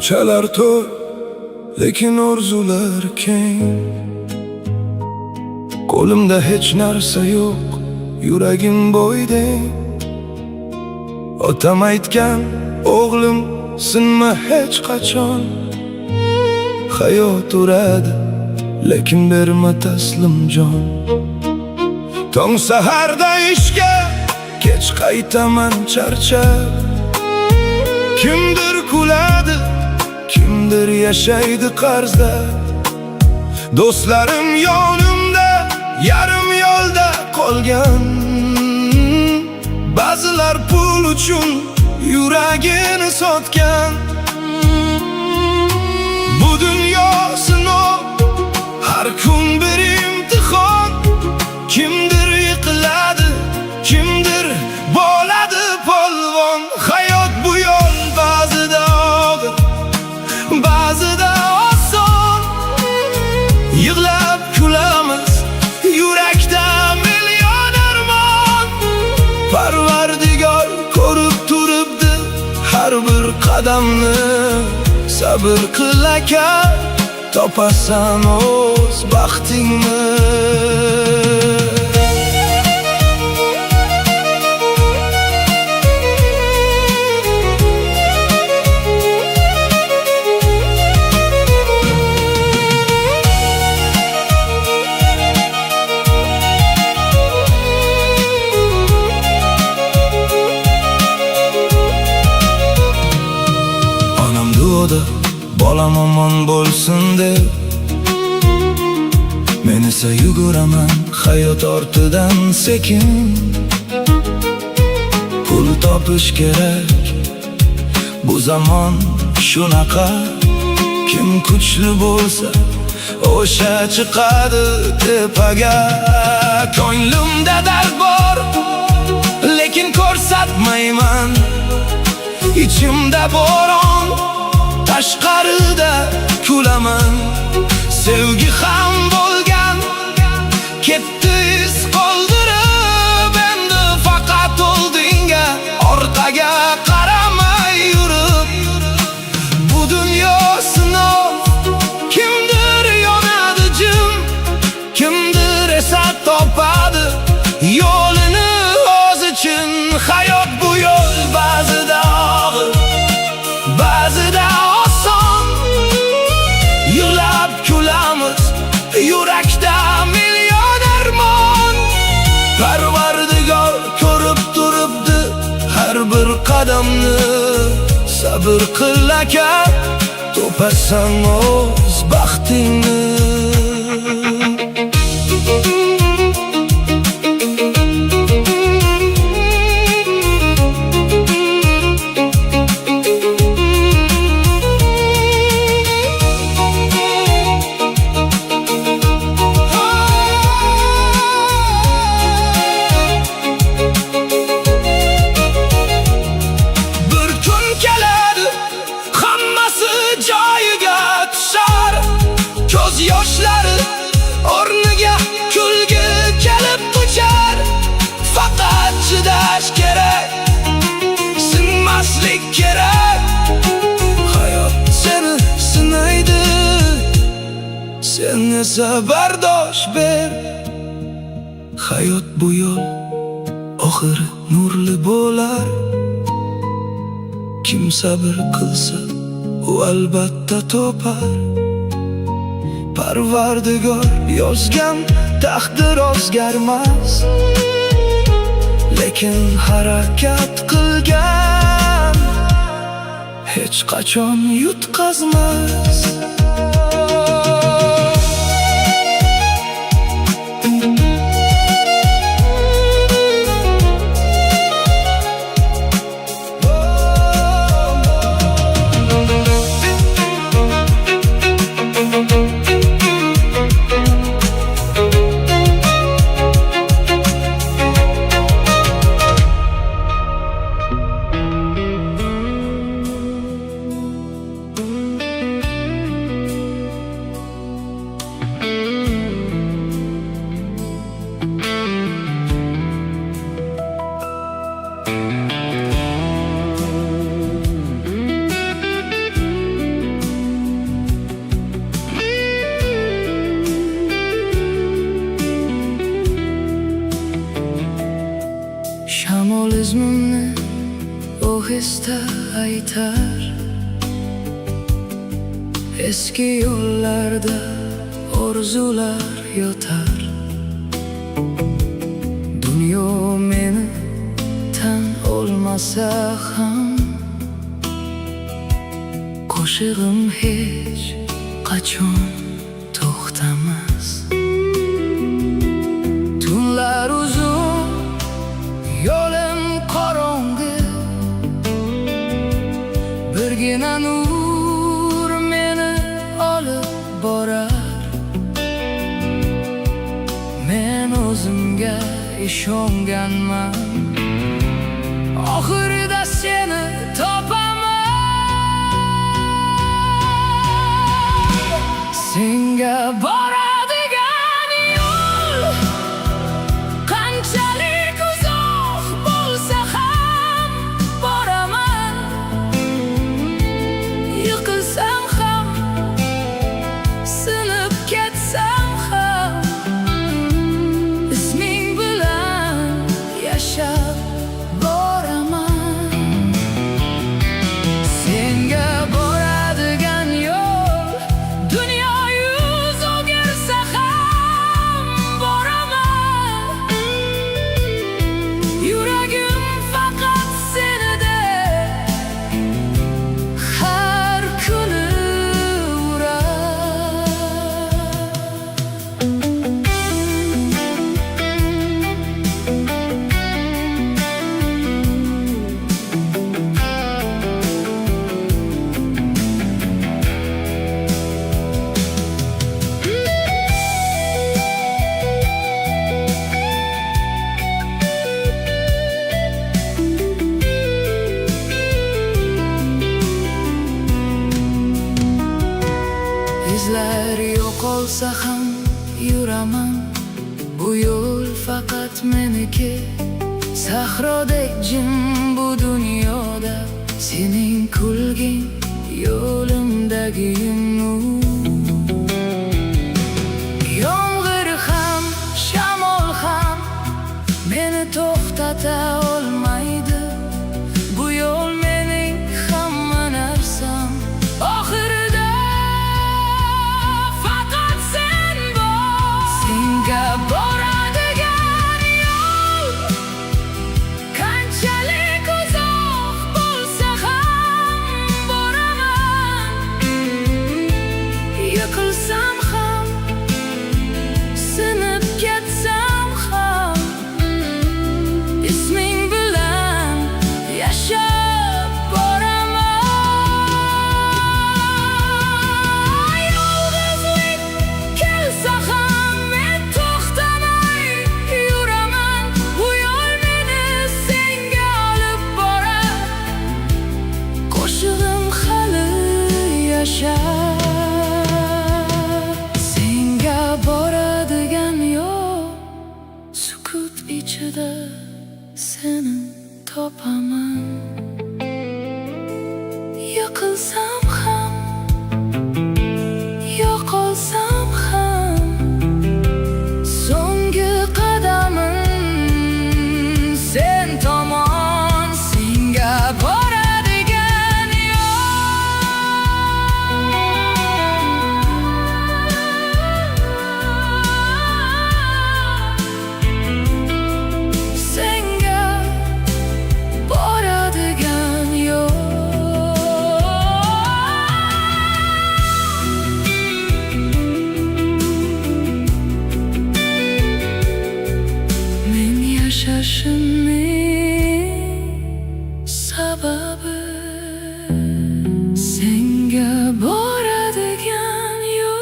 Ko'chalar to'rt, lekin orzular keng. Qo'limda hech narsa yo'q, yuragim bo'ydeng. Otam aytgan, o'g'lim sinma hech qachon. Hayot uradi, lekin berma taslim jon. Tong saharda ishga, kech qaytaman charchab. Kimdir kuladi, kimdir yashaydi qarzda. Do'stlarim yonimda, yarim yo'lda qolgan. Ba'zilar pul uchun yuragini sotgan. Bu dunyo sinov, har kun bir imtihon. Kimdir yiqiladi, kimdir bo'ladi polvon. Hayot bu yo'l ba'zida og'ir, ba'zida oson. Yig'lab kulamiz, yurakda million armon. Parvardigor ko'rib turibdi har bir qadamni. Sabr qil aka, topasan o'z baxtingni. Bolam omon bo'lsin deb, men esa yuguraman hayot ortidan sekin. Pul topish kerak, bu zamon shunaqa. Kim kuchli bo'lsa, o'sha chiqadi tepaga. Ko'nglimda dard bor, lekin ko'rsatmayman. Ichimda bo'ron, tashqarida kulaman. Sevgi ham bo'lgan, ketdi iz qoldirib. Endi faqat oldinga, orqaga qaramay yurib. Bu dunyo sinov, kimdir yonadi jim, kimdir esa topadi yo'lini o'z uchun. Hayot bu yo'l ba'zida og'ir, ba'zida yurakda million armon. Parvardigor ko'rib turibdi har bir qadamni. Sabr qil aka, topasan o'z baxtingni. Yoshlari o'rniga kulgi kelib tushar. Faqat chidash kerak, sinmaslik kerak. Hayot seni sinaydi, sen esa bardosh ber. Hayot bu yo'l oxiri nurli bo'lar. Kim sabr qilsa, u albatta topar. Parvardigor yozgan taqdir o'zgarmas, lekin harakat qilgan hech qachon yutqazmas. izmimni ohista aytar. Eski yo'llarda orzular yotar. Dunyo meni tan olmasa ham, qo'shig'im hech qachon to'xtamas. Tunlar uzun, yo'lim qorong'i, birgina nur meni olib borar. Men o'zimga ishonganman, oxirida seni topaman. Senga boradigan yo'l qanchalik uzoq bo'lsa ham boraman. Yiqilsam ham, sinib ketsam ham, isming bilan yashab boraman. Senga boradigan yo'l dunyo yuz o'girsa ham boraman. Yuragim faqat senida har kuni urar. Izlar yo'qolsa ham yuraman, bu yo'l faqat meniki. Sahrodek jim bu dunyoda, sening kulging yo'limdagi nur. Yomg'ir ham, shamol ham meni to'xtata olmaydi. Bu yo'l mening hamma narsam, oxirida faqat sen bor. Senga boradigan yo'l qanchalik uzoq bo'lsa ham boraman. Yiqilsam ham, sinib ketsam ham, isming bilan yashab boraman. Yolg'izlik kelsa ham men to'xtamay yuraman. Bu yo'l meni senga olib borar. Qo'shig'im hali yashar. Senga boradigan yo'l, sukut ichida seni topaman. Yiqilsam ham, yo'qolsam ham, so'nggi qadamim sen tomon. Senga boradigan yo'l, senga boradigan yo'l. Men yashashimning sababi senga boradigan yo'l.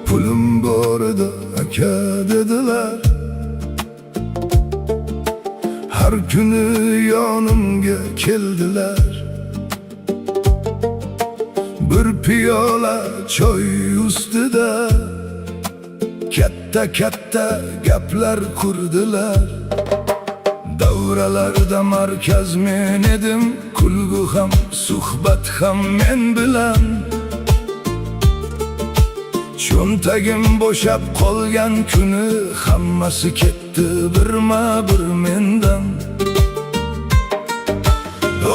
Pulim borida aka dedilar, har kuni yonimga keldilar. bir piyola choy ustida katta gaplar qurdilar. Davralarda markaz men edim, kulgu ham suhbat ham men bilan. Cho'ntagim bo'shab qolgan kuni hammasi ketdi birma-bir mendan.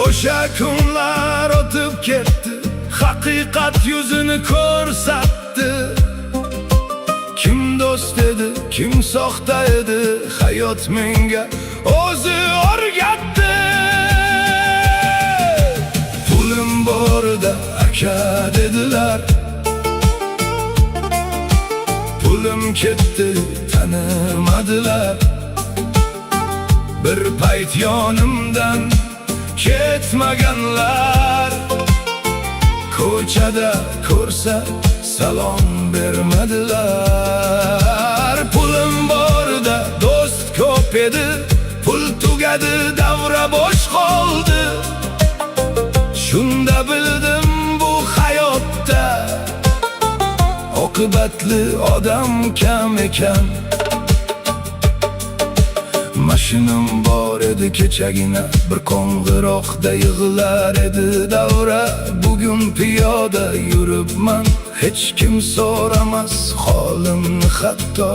O'sha kunlar o'tib ketdi, haqiqat yuzini ko'rsatdi. Kim do'st edi, kim soxta edi, hayot menga o'zi o'rgatdi. Pulim borida aka dedilar, pulim ketdi tanimadilar. Bir payt yonimdan ketmaganlar, ko'chada ko'rsa salom bermadilar. Pulim borida do'st ko'p edi, pul tugadi, davra bo'sh qoldi. Shunda bildim bu hayotda oqibatli odam kam ekan. Mashinam bor edi kechagina, bir qo'ng'iroqda yig'lar edi davra. Bugun piyoda yuribman, hech kim so'ramas holimni hatto.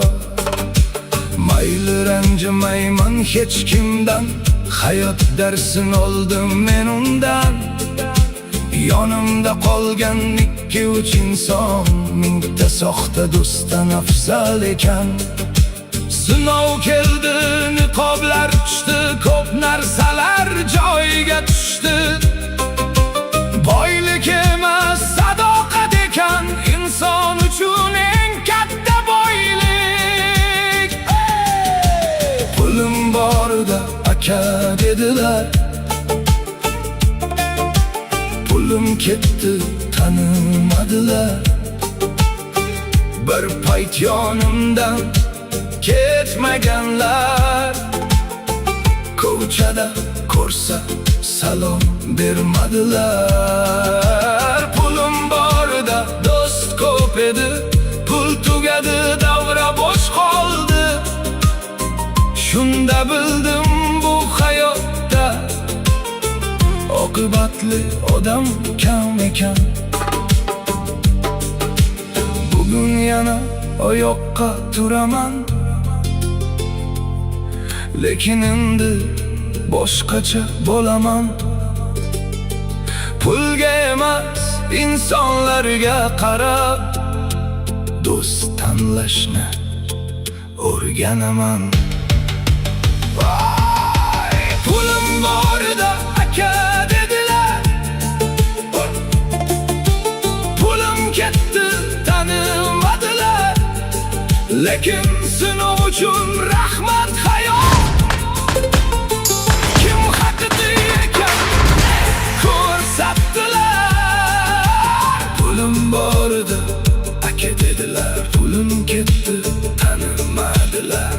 Mayli ranjimayman hech kimdan, hayot darsin oldim men undan. Yonimda qolgan 2-3 inson, mingta soxta do'stdan afzal ekan. Sinov keldi, niqoblar tushdi, ko'p narsalar joyiga tushdi. Boylik emas, sadoqat ekan inson uchun eng katta boylik. Pulim borida aka dedilar, pulim ketdi tanimadilar. Bir payt yonimdan ketmaganlar, ko'chada ko'rsa salom bermadilar. Pulim borida do'st ko'p edi, pul tugadi, davra bo'sh qoldi. Shunda bildim bu hayotda oqibatli odam kam ekan. Bugun yana oyoqqa turaman, lekin endi boshqacha bo'laman. Pulga emas, insonlarga qarab do'st tanlashni o'rganaman. Pulim borida aka dedilar, pulim ketdi tanimadilar. Lekin sinov uchun rahmat hayot, kim haqiqiy ekan ko'rsatdilar. Pulim borida aka dedilar, pulim ketdi tanimadilar.